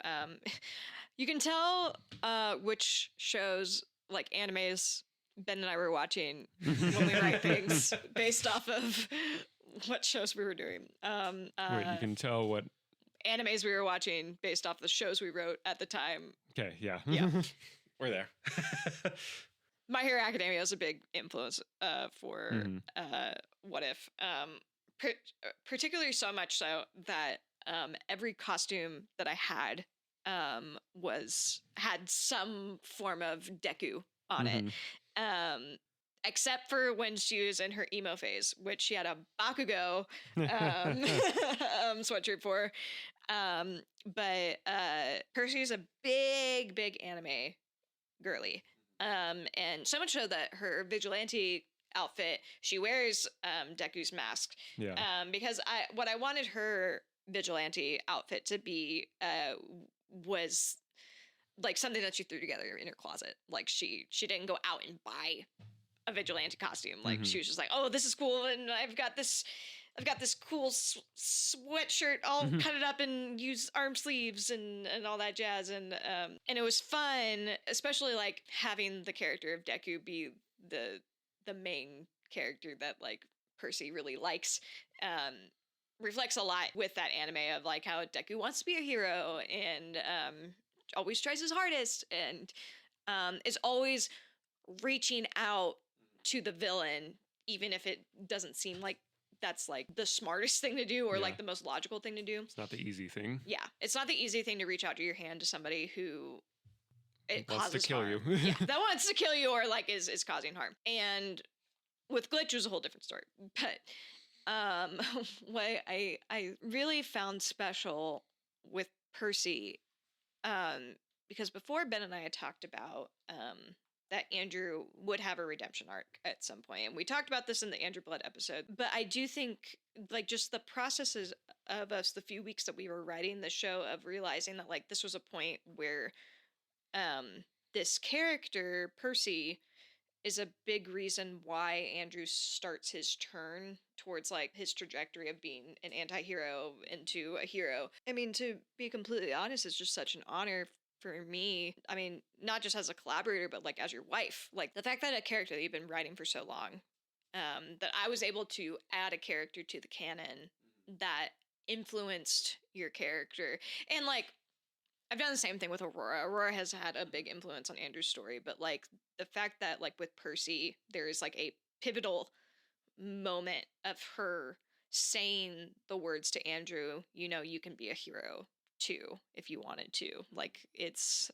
you can tell which shows, like animes, Ben and I were watching when we write things based off of what shows we were doing. Wait, you can tell what animes we were watching based off the shows we wrote at the time. Okay, yeah. We're there. My Hero Academia is a big influence for What If. Particularly so much so that every costume that I had had some form of Deku on it. Except for when she was in her emo phase, which she had a Bakugo sweatshirt for. But Percy's a big anime girly. And so much so that her vigilante outfit, she wears Deku's mask. Yeah. Because what I wanted her vigilante outfit to be was like something that she threw together in her closet. Like she didn't go out and buy a vigilante costume. Like she was just like, oh, this is cool, and I've got this cool sweatshirt all cut it up and use arm sleeves and all that jazz. And it was fun, especially like having the character of Deku be the main character that like Percy really likes. Reflects a lot with that anime of like how Deku wants to be a hero and always tries his hardest and is always reaching out to the villain, even if it doesn't seem like that's like the smartest thing to do or like the most logical thing to do. It's not the easy thing. Yeah, it's not the easy thing to reach out to your hand to somebody who wants to kill harm. you. Yeah, that wants to kill you or like is causing harm. And with Glitch, it was a whole different story. But what I really found special with Percy, because before Ben and I had talked about that Andrew would have a redemption arc at some point, and we talked about this in the Andrew Blood episode. But I do think like just the processes of us, the few weeks that we were writing the show, of realizing that like this was a point where this character Percy is a big reason why Andrew starts his turn towards like his trajectory of being an anti-hero into a hero. I mean, to be completely honest, it's just such an honor for me. I mean, not just as a collaborator, but like as your wife. Like the fact that a character that you've been writing for so long, that I was able to add a character to the canon that influenced your character. And like, I've done the same thing with Aurora. Aurora has had a big influence on Andrew's story, but like the fact that like with Percy, there is like a pivotal moment of her saying the words to Andrew, you can be a hero too if you wanted to. Like it's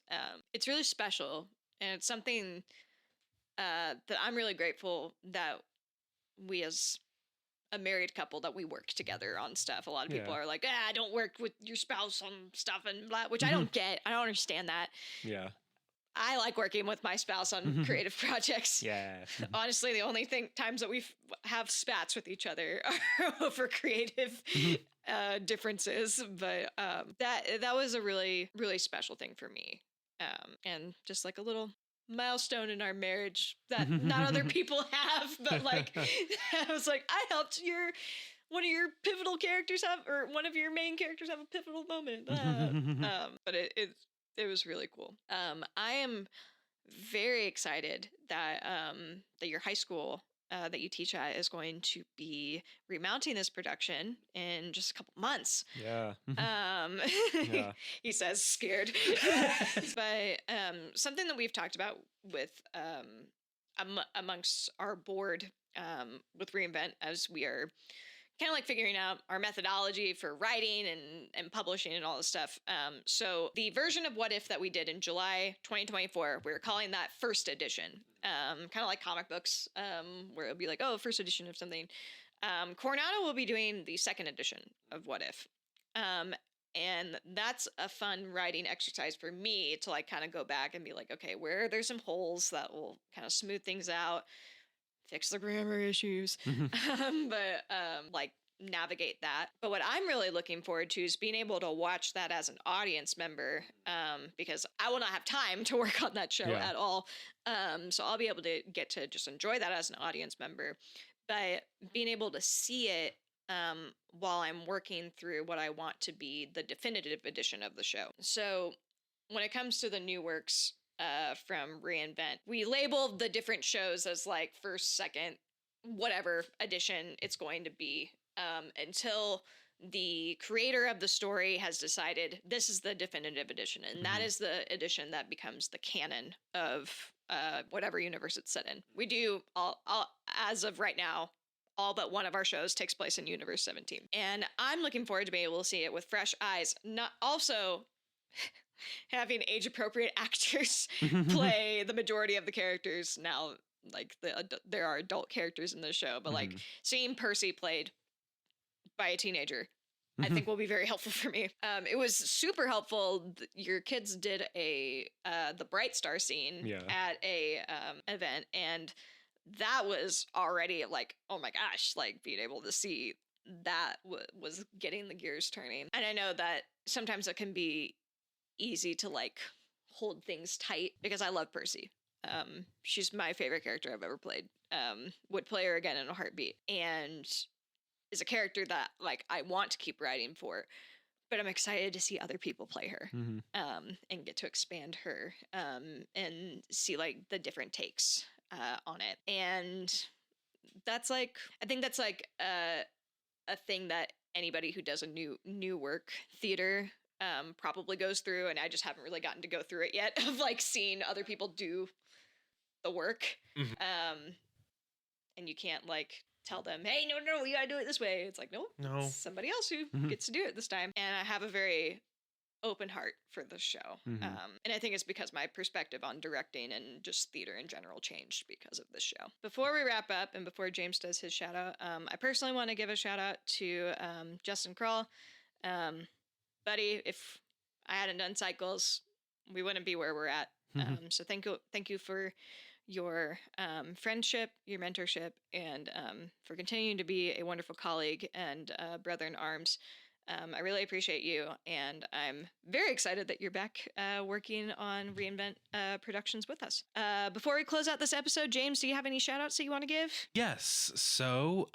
really special, and it's something that I'm really grateful that we as a married couple that we work together on stuff. A lot of people are like, I don't work with your spouse on stuff and blah, which I don't get. I don't understand that. Yeah. I like working with my spouse on creative projects. Yeah. Honestly, the only times that we have spats with each other are over creative differences. But that was a really, really special thing for me. And just like a little milestone in our marriage that not other people have, but like I was like, I helped one of your pivotal characters or one of your main characters have a pivotal moment. But it was really cool. I am very excited that that your high school that you teach at is going to be remounting this production in just a couple months. Yeah. Yeah. He says scared. But something that we've talked about with amongst our board with Reinvent, as we are kind of like figuring out our methodology for writing and publishing and all this stuff. So the version of What If that we did in July 2024, we're calling that first edition, kind of like comic books, where it'll be like, oh, first edition of something. Coronado will be doing the second edition of What If. And that's a fun writing exercise for me to like kind of go back and be like, okay, where there's some holes that will kind of smooth things out, fix the grammar issues, like navigate that. But what I'm really looking forward to is being able to watch that as an audience member, because I will not have time to work on that show at all. So I'll be able to get to just enjoy that as an audience member, but being able to see it while I'm working through what I want to be the definitive edition of the show. So when it comes to the new works from Reinvent, we labeled the different shows as like first, second, whatever edition it's going to be, until the creator of the story has decided this is the definitive edition, and that is the edition that becomes the canon of whatever universe it's set in. We do all as of right now, all but one of our shows takes place in Universe 17. And I'm looking forward to being able to see it with fresh eyes. Not also having age-appropriate actors play the majority of the characters now. Like there are adult characters in this show, but like seeing Percy played by a teenager, I think will be very helpful for me. It was super helpful. Your kids did the Bright Star scene at a event, and that was already like, oh my gosh, like being able to see that was getting the gears turning. And I know that sometimes it can be easy to like hold things tight because I love Percy. She's my favorite character I've ever played. Would play her again in a heartbeat, and is a character that like I want to keep writing for, but I'm excited to see other people play her, and get to expand her, and see like the different takes on it. And that's like, I think that's like a thing that anybody who does a new work theater probably goes through, and I just haven't really gotten to go through it yet, of like seeing other people do the work. And you can't like tell them, hey, no, you gotta do it this way. It's like, no, somebody else who gets to do it this time. And I have a very open heart for the show. And I think it's because my perspective on directing and just theater in general changed because of this show. Before we wrap up and before James does his shout out, I personally want to give a shout out to Justin Kroll. Buddy, if I hadn't done Cycles, we wouldn't be where we're at. So thank you for your friendship, your mentorship, and for continuing to be a wonderful colleague and brother in arms. I really appreciate you, and I'm very excited that you're back working on Reinvent Productions with us. Before we close out this episode, James, do you have any shout outs that you want to give? Yes. So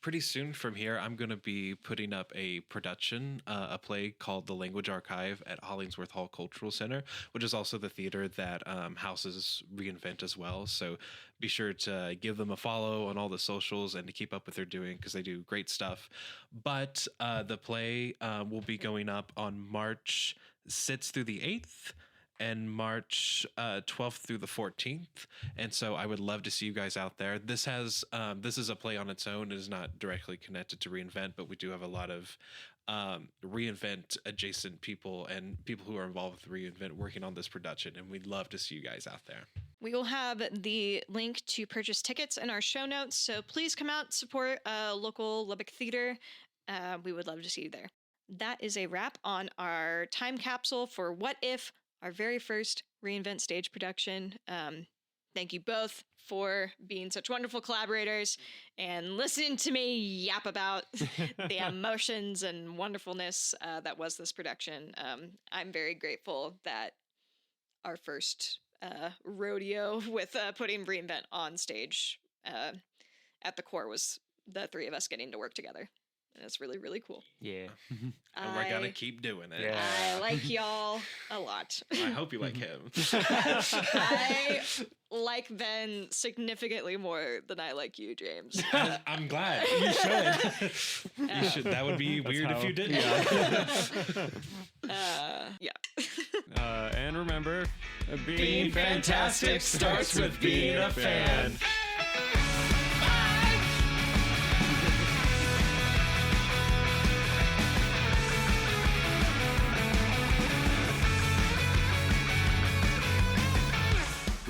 pretty soon from here, I'm going to be putting up a production, a play called The Language Archive at Hollingsworth Hall Cultural Center, which is also the theater that houses Reinvent as well. So be sure to give them a follow on all the socials and to keep up with what they're doing, because they do great stuff. But the play will be going up on March 6th through the 8th and March 12th through the 14th. And so I would love to see you guys out there. This is a play on its own. It is not directly connected to reInvent, but we do have a lot of reInvent adjacent people and people who are involved with reInvent working on this production. And we'd love to see you guys out there. We will have the link to purchase tickets in our show notes. So please come out, support local Lubbock theater. We would love to see you there. That is a wrap on our time capsule for What If, our very first reInvent stage production. Thank you both for being such wonderful collaborators and listening to me yap about the emotions and wonderfulness that was this production. I'm very grateful that our first rodeo with putting reInvent on stage at the core was the three of us getting to work together. And it's really, really cool. Yeah. And we're going to keep doing it. Yeah. I like y'all a lot. I hope you like him. I like Ben significantly more than I like you, James. I'm glad. You should. You should. That would be weird if you didn't. Yeah. And remember, being fantastic starts with being a fan.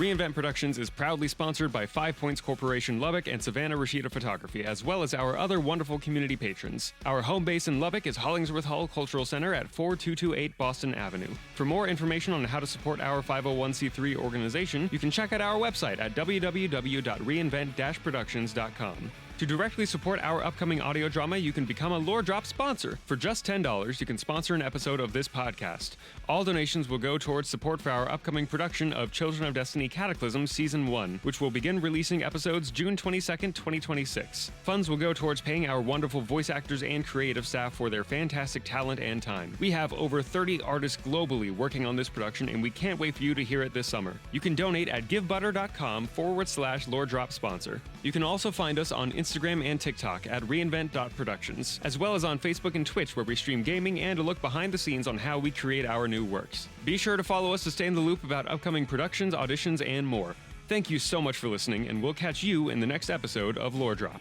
reInvent Productions is proudly sponsored by 5 Points Corporation Lubbock and Savannah Rashida Photography, as well as our other wonderful community patrons. Our home base in Lubbock is Hollingsworth Hall Cultural Center at 4228 Boston Avenue. For more information on how to support our 501c3 organization, you can check out our website at www.reinvent-productions.com. To directly support our upcoming audio drama, you can become a Lore Drop sponsor. For just $10, you can sponsor an episode of this podcast. All donations will go towards support for our upcoming production of Children of Destiny Cataclysm Season 1, which will begin releasing episodes June 22nd, 2026. Funds will go towards paying our wonderful voice actors and creative staff for their fantastic talent and time. We have over 30 artists globally working on this production, and we can't wait for you to hear it this summer. You can donate at givebutter.com/Lore Drop sponsor. You can also find us on Instagram and TikTok at reinvent.productions, as well as on Facebook and Twitch, where we stream gaming and a look behind the scenes on how we create our new works. Be sure to follow us to stay in the loop about upcoming productions, auditions, and more. Thank you so much for listening, and we'll catch you in the next episode of Lore Drop.